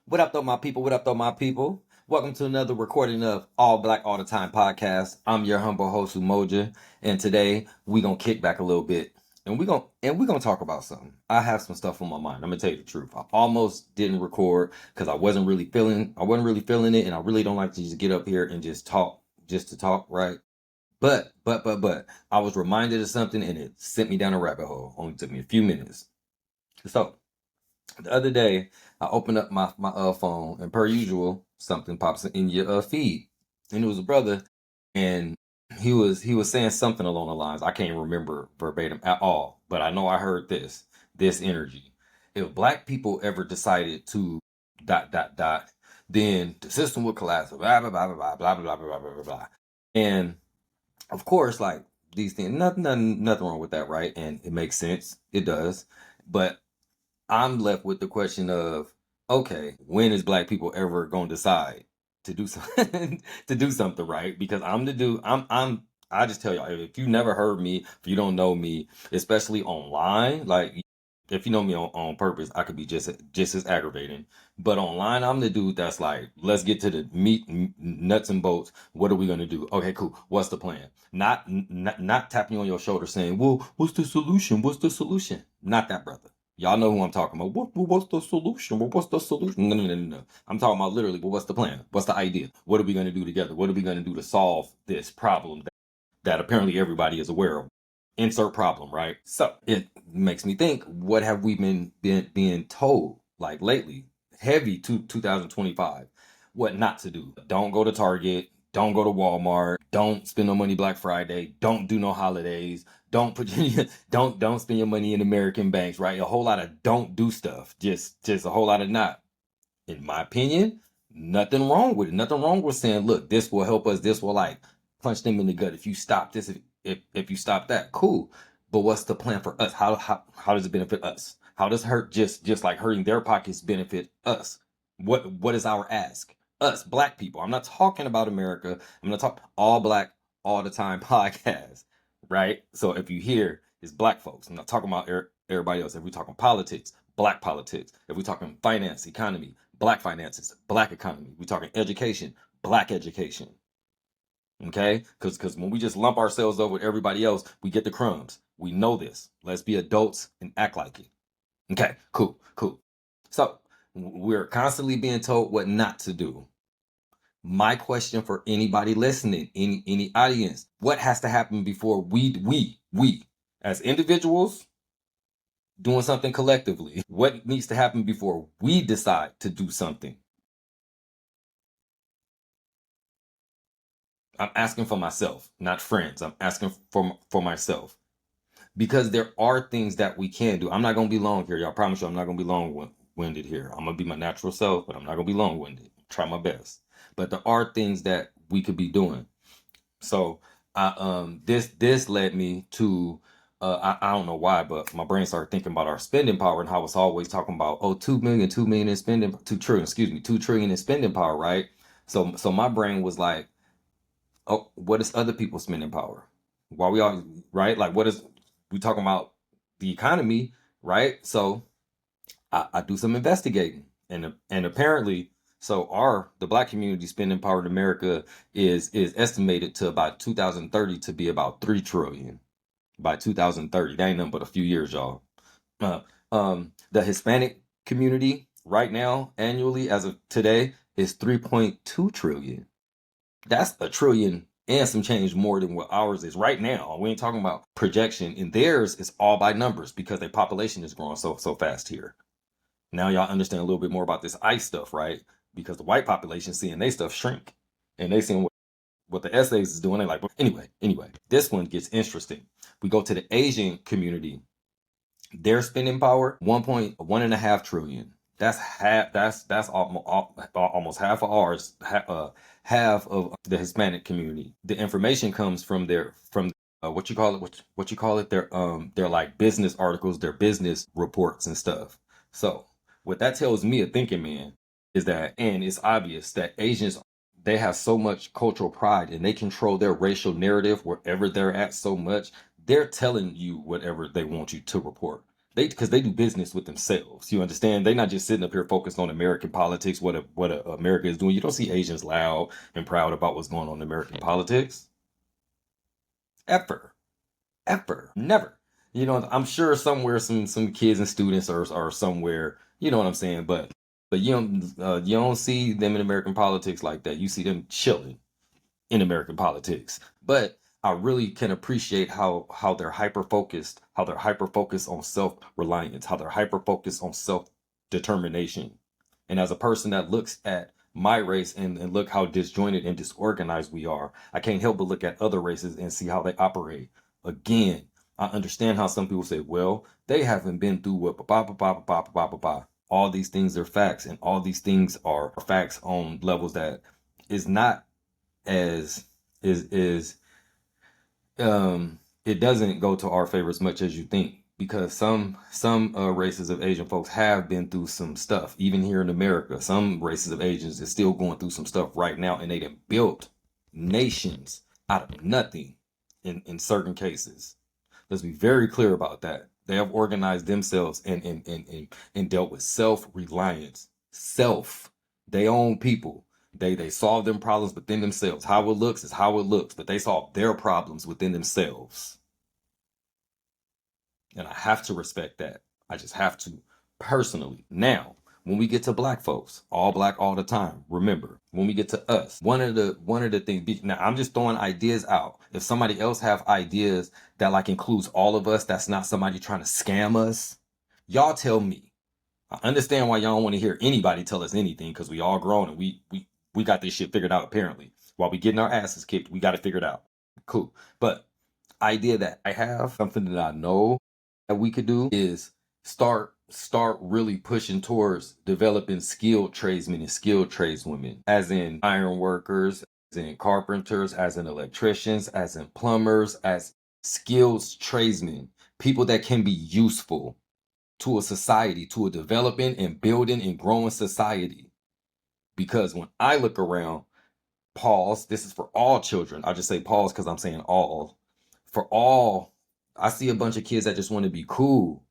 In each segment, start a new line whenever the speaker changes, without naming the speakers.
What up, though, my people? What up, though, my people? Welcome to another recording of All Black All the Time podcast. I'm your humble host, Umoja, and today we gonna kick back a little bit, and we gonna talk about something. I have some stuff on my mind. I'm gonna tell you the truth. I almost didn't record because I wasn't really feeling it, and I really don't like to just get up here and just talk, just to talk, right? But I was reminded of something, and it sent me down a rabbit hole. Only took me a few minutes. So the other day, I opened up my phone, and per usual, something pops in your feed, and it was a brother, and he was saying something along the lines. I can't remember verbatim at all, but I know I heard this energy. If black people ever decided to dot dot dot, then the system would collapse. Blah blah blah blah blah blah blah blah blah blah blah. And of course, like these things, nothing wrong with that, right? And it makes sense. It does, but I'm left with the question of, okay, when is black people ever gonna decide to do something to do something right? Because I'm the dude. I just tell y'all, if you never heard me, if you don't know me, especially online, like if you know me on purpose, I could be just as aggravating. But online, I'm the dude that's like, let's get to the meat, nuts and bolts. What are we gonna do? Okay, cool. What's the plan? Not tapping you on your shoulder saying, well, what's the solution? What's the solution? Not that, brother. Y'all know who I'm talking about. What's the solution? What's the solution? No. I'm talking about literally, well, what's the plan? What's the idea? What are we going to do together? What are we going to do to solve this problem that apparently everybody is aware of? Insert problem, right? So it makes me think, what have we been being told like lately? Heavy to 2025. What not to do. Don't go to Target. Don't go to Walmart. Don't spend no money Black Friday. Don't do no holidays. Don't put don't spend your money in American banks, right? A whole lot of don't do stuff. Just a whole lot of not. In my opinion, nothing wrong with it. Nothing wrong with saying, look, this will help us. This will like punch them in the gut. If you stop this, if you stop that, cool. But what's the plan for us? How does it benefit us? How does hurt just like hurting their pockets benefit us? What is our ask? Us, black people. I'm not talking about America. I'm not talking all black all the time podcast, right? So if you hear it's black folks, I'm not talking about everybody else. If we're talking politics, black politics. If we're talking finance, economy, black finances, black economy. We're talking education, black education. Okay? Because when we just lump ourselves up with everybody else, we get the crumbs. We know this. Let's be adults and act like it. Okay, cool. So we're constantly being told what not to do. My question for anybody listening, any audience, what has to happen before we as individuals doing something collectively? What needs to happen before we decide to do something? I'm asking for myself, not friends. I'm asking for myself because there are things that we can do. I'm not gonna be long here, y'all. I promise you, I'm not gonna be long-winded here. I'm gonna be my natural self, but I'm not gonna be long-winded. Try my best. But there are things that we could be doing. So this led me to I don't know why, but my brain started thinking about our spending power and how it's always talking about, oh, 2 million in spending, 2 trillion, excuse me, 2 trillion in spending power, right? So my brain was like, oh, what is other people's spending power? Why we all right? Like, what is we talking about the economy, right? So I do some investigating, and apparently, so our the black community spending power in America is estimated to about 2030 to be about 3 trillion by 2030. That ain't nothing but a few years, y'all. Uh, the Hispanic community right now annually as of today is 3.2 trillion. That's a trillion and some change more than what ours is right now. We ain't talking about projection, and theirs is all by numbers because their population is growing so fast here. Now y'all understand a little bit more about this ICE stuff, right? Because the white population seeing they stuff shrink, and they seeing what the essays is doing. They like, well, anyway, this one gets interesting. We go to the Asian community. Their spending power 1.1.5 trillion. That's half. That's almost half of ours. Half of the Hispanic community. The information comes from what you call it. What you call it? Their like business articles, their business reports and stuff. So what that tells me, a thinking man, is that, and it's obvious that Asians, they have so much cultural pride and they control their racial narrative wherever they're at so much. They're telling you whatever they want you to report. because they do business with themselves. You understand? They're not just sitting up here focused on American politics, what America is doing. You don't see Asians loud and proud about what's going on in American politics. Ever. Ever. Never. You know, I'm sure somewhere some kids and students are somewhere, you know what I'm saying? But you don't see them in American politics like that. You see them chilling in American politics. But I really can appreciate how they're hyper focused on self-reliance, how they're hyper focused on self-determination. And as a person that looks at my race and look how disjointed and disorganized we are, I can't help but look at other races and see how they operate. Again, I understand how some people say, well, they haven't been through what blah blah blah blah blah blah blah. All these things are facts, and all these things are facts on levels that is not as is it doesn't go to our favor as much as you think, because some races of Asian folks have been through some stuff. Even here in America, some races of Asians is still going through some stuff right now, and they done built nations out of nothing in certain cases. Let's be very clear about that. They have organized themselves and dealt with self-reliance. They own people. They solve them problems within themselves. How it looks is how it looks, but they solve their problems within themselves. And I have to respect that. I just have to, personally. Now, when we get to black folks, all black all the time, remember, when we get to us, one of the things, now I'm just throwing ideas out. If somebody else have ideas that like includes all of us, that's not somebody trying to scam us, y'all tell me. I understand why y'all don't want to hear anybody tell us anything, because we all grown and we got this shit figured out apparently. While we getting our asses kicked, we got it figured out. Cool. But idea that I have, something that I know that we could do, is start really pushing towards developing skilled tradesmen and skilled tradeswomen, as in iron workers, as in carpenters, as in electricians, as in plumbers, as skills tradesmen, people that can be useful to a society, to a developing and building and growing society. Because when I look around, pause, this is for all children. I just say pause because I'm saying all. For all, I see a bunch of kids that just want to be cool,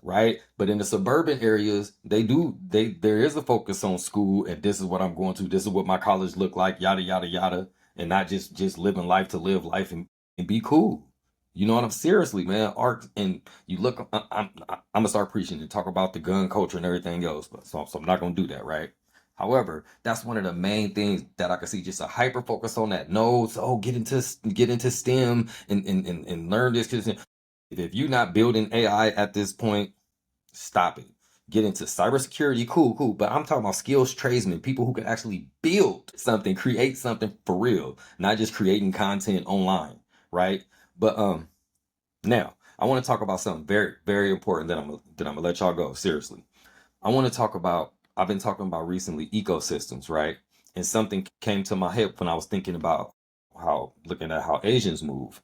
right? But in the suburban areas, there is a focus on school, and this is what I'm going to, this is what my college look like, yada yada yada, and not just living life to live life and be cool. You know what I'm seriously, man. Art, and you look, I'm gonna start preaching and talk about the gun culture and everything else, but so I'm not gonna do that, right? However, that's one of the main things that I can see, just a hyper focus on that. No, so get into STEM and learn this. 'Cause if you're not building AI at this point, stop it. Get into cybersecurity, cool. But I'm talking about skills tradesmen, people who can actually build something, create something for real, not just creating content online, right? But now I want to talk about something very, very important that I'm gonna let y'all go. Seriously. I want to talk about, I've been talking about recently ecosystems, right? And something came to my head when I was thinking about looking at how Asians move.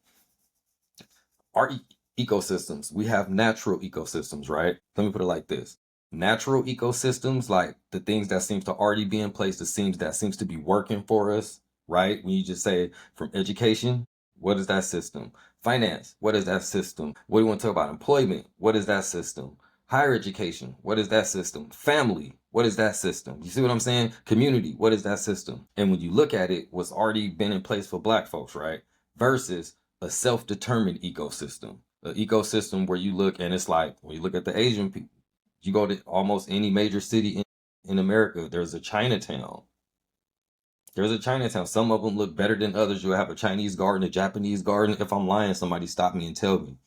Our ecosystems, we have natural ecosystems, right? Let me put it like this. Natural ecosystems, like the things that seems to already be in place, that seems to be working for us, right? When you just say from education, what is that system? Finance, what is that system? What do you want to talk about? Employment, what is that system? Higher education, what is that system? Family, what is that system? You see what I'm saying? Community, what is that system? And when you look at it, what's already been in place for black folks, right? Versus a self-determined ecosystem, an ecosystem where you look and it's like, when you look at the Asian people, you go to almost any major city in America, there's a Chinatown. Some of them look better than others. You'll have a Chinese garden, a Japanese garden. If I'm lying, somebody stop me and tell me,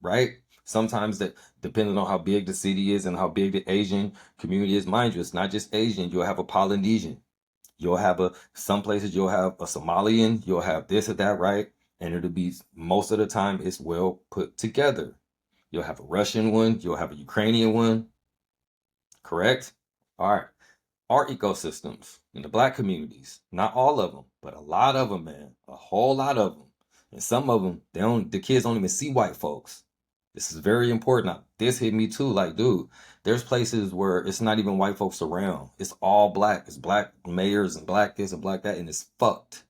right? Sometimes, that depending on how big the city is and how big the Asian community is, mind you, it's not just Asian. You'll have a Polynesian. You'll have some places you'll have a Somalian, you'll have this or that, right? And it'll be, most of the time it's well put together. You'll have a Russian one, you'll have a Ukrainian one, correct? All right. Our ecosystems in the black communities, not all of them, but a lot of them, man, a whole lot of them. And some of them, the kids don't even see white folks. This is very important. Now, this hit me too. Like, dude, there's places where it's not even white folks around. It's all black. It's black mayors and black this and black that, and it's fucked.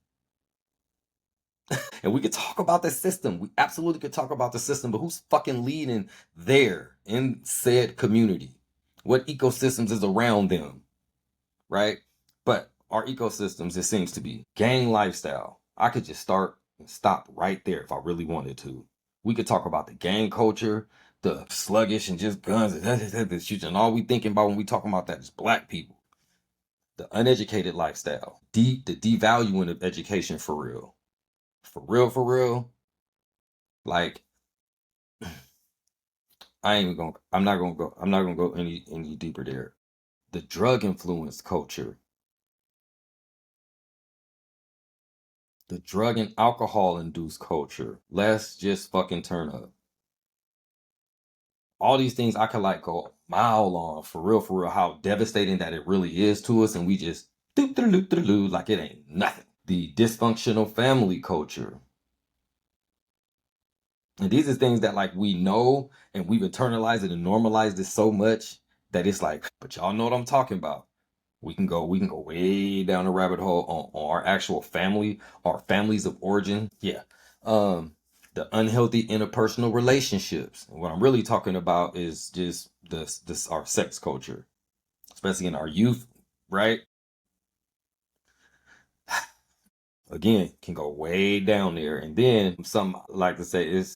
And we could talk about the system. We absolutely could talk about the system, but who's fucking leading there in said community? What ecosystems is around them, right? But our ecosystems, it seems to be gang lifestyle. I could just start and stop right there if I really wanted to. We could talk about the gang culture, the sluggish and just guns and shooting. And all we thinking about when we talking about that is black people. The uneducated lifestyle, the devaluing of education for real. For real, for real. Like I'm not gonna go any deeper there. The drug influenced culture, the drug and alcohol induced culture. Let's just fucking turn up. All these things I could like go a mile on for real, how devastating that it really is to us, and we just doop doop doop doop like it ain't nothing. The dysfunctional family culture. And these are things that like we know and we've internalized it and normalized it so much that it's like, but y'all know what I'm talking about. We can go way down the rabbit hole on our actual family, our families of origin. Yeah. Um, the unhealthy interpersonal relationships. And what I'm really talking about is just this our sex culture, especially in our youth, right? Again, can go way down there. And then some like to say is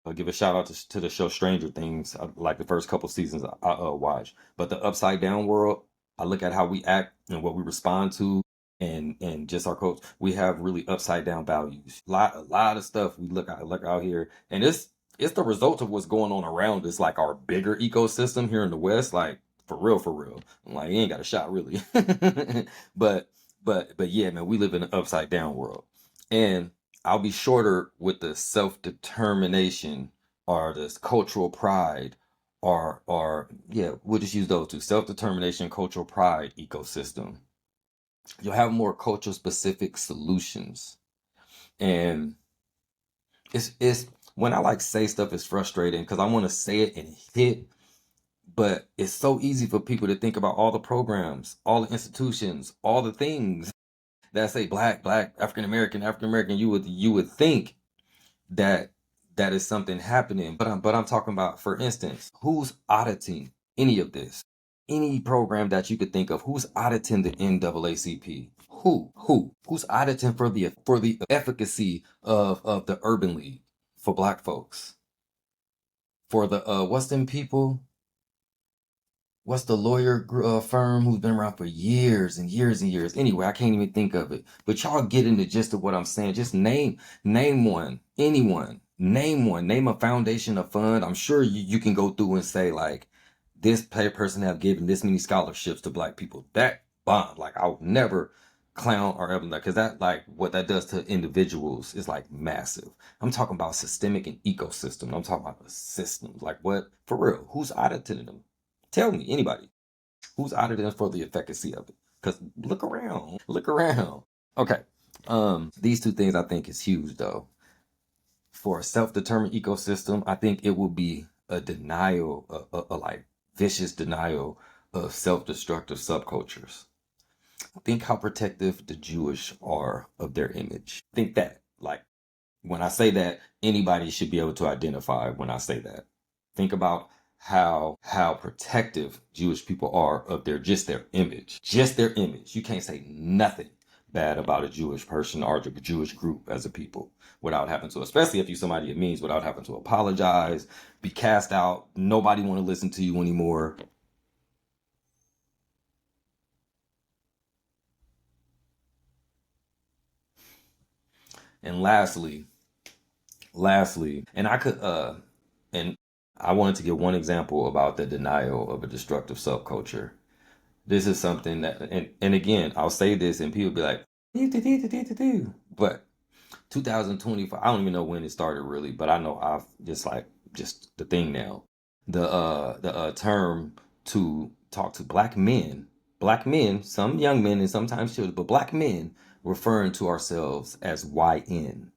I'll give a shout out to the show Stranger Things, like the first couple seasons I watched. But the upside down world, I look at how we act and what we respond to, and just our coach. We have really upside down values. A lot of stuff we look out here, and it's the result of what's going on around us, like our bigger ecosystem here in the West. Like for real, for real. I'm like, you ain't got a shot really. but but yeah, man, we live in an upside down world, and I'll be shorter with the self determination or this cultural pride or yeah, we'll just use those two: self determination, cultural pride ecosystem. You'll have more culture specific solutions, and it's when I like say stuff is frustrating because I want to say it and hit, but it's so easy for people to think about all the programs, all the institutions, all the things that say black, African American. You would think that that is something happening. But I'm talking about, for instance, who's auditing any of this? Any program that you could think of, who's auditing the NAACP? Who's auditing for the efficacy of the Urban League for Black folks? For the what's them people? What's the lawyer firm who's been around for years and years and years? Anyway, I can't even think of it. But y'all get in the gist of what I'm saying. Just name one, anyone, name one, name a foundation, a fund. I'm sure you can go through and say like, this person have given this many scholarships to black people. That bond, like I would never clown or ever, because that like what that does to individuals is like massive. I'm talking about systemic and ecosystem. I'm talking about the systems. Like what for real? Who's auditing them? Tell me, anybody, who's auditing for the efficacy of it? Because look around, look around. Okay, these two things I think is huge though. For a self-determined ecosystem, I think it will be a denial, a like vicious denial of self-destructive subcultures. Think how protective the Jewish are of their image. Think that, like, when I say that, anybody should be able to identify when I say that. Think about how protective Jewish people are of their image. Just their image. You can't say nothing bad about a Jewish person or a Jewish group as a people without having to, especially if you somebody it means, without having to apologize, be cast out, nobody want to listen to you anymore. And lastly, and and I wanted to give one example about the denial of a destructive subculture. This is something that, and again, I'll say this, and people be like, but 2025, I don't even know when it started really, but I know I've just the thing now. The term to talk to black men, some young men and sometimes children, but black men referring to ourselves as YN.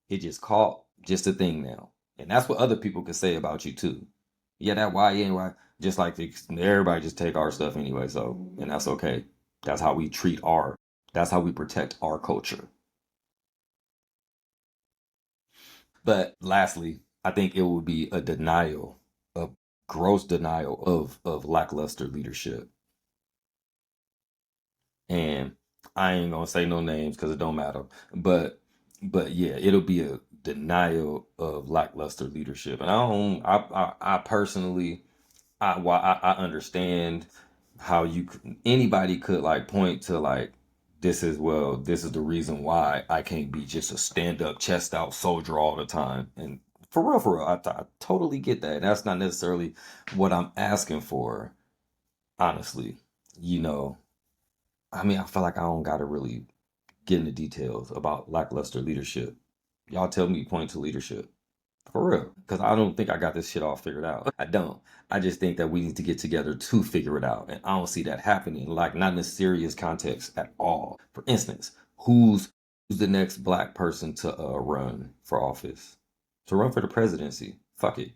It just caught just a thing now. And that's what other people can say about you too. Yeah, that YN, right? Just like everybody just take our stuff anyway, so and that's okay. That's how we treat our That's how we protect our culture. But lastly, I think it would be a denial, a gross denial of lackluster leadership. And I ain't gonna say no names because it don't matter. But but yeah, it'll be a denial of lackluster leadership. And I personally I understand how anybody could like point to like this is the reason why I can't be just a stand up chest out soldier all the time. And for real, I totally get that. That's not necessarily what I'm asking for, honestly. You know, I mean, I feel like I don't gotta really get into details about lackluster leadership. Y'all tell me point to leadership. For real. Because I don't think I got this shit all figured out. I don't. I just think that we need to get together to figure it out. And I don't see that happening, like not in a serious context at all. For instance, who's the next black person to run for office? To run for the presidency? Fuck it.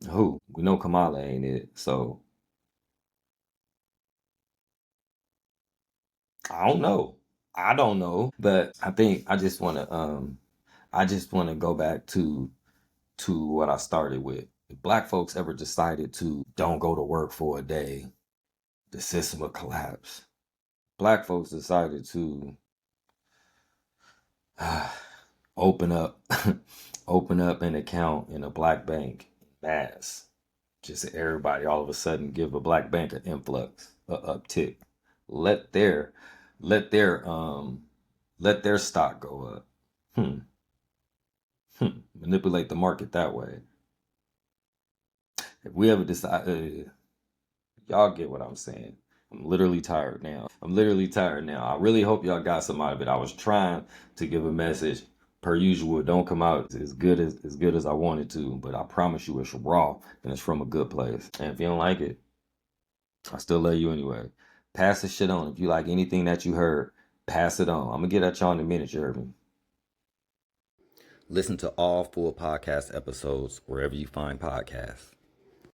Who? We know Kamala ain't it. So I don't know. I don't know. But I think I just wanna go back to what I started with. If black folks ever decided to don't go to work for a day, the system would collapse. Black folks decided to open up open up an account in a black bank mass. Just everybody all of a sudden give a black bank an influx, a uptick. Let their let their let their stock go up. Hmm. Manipulate the market that way. If we ever decide y'all get what I'm saying. I'm literally tired now. I'm literally tired now. I really hope y'all got some out of it. I was trying to give a message. Per usual, don't come out as good as I wanted to, but I promise you it's raw and it's from a good place. And if you don't like it, I still love you anyway. Pass the shit on. If you like anything that you heard, pass it on. I'm gonna get at y'all in a minute, you heard me. Listen to all full podcast episodes wherever you find podcasts.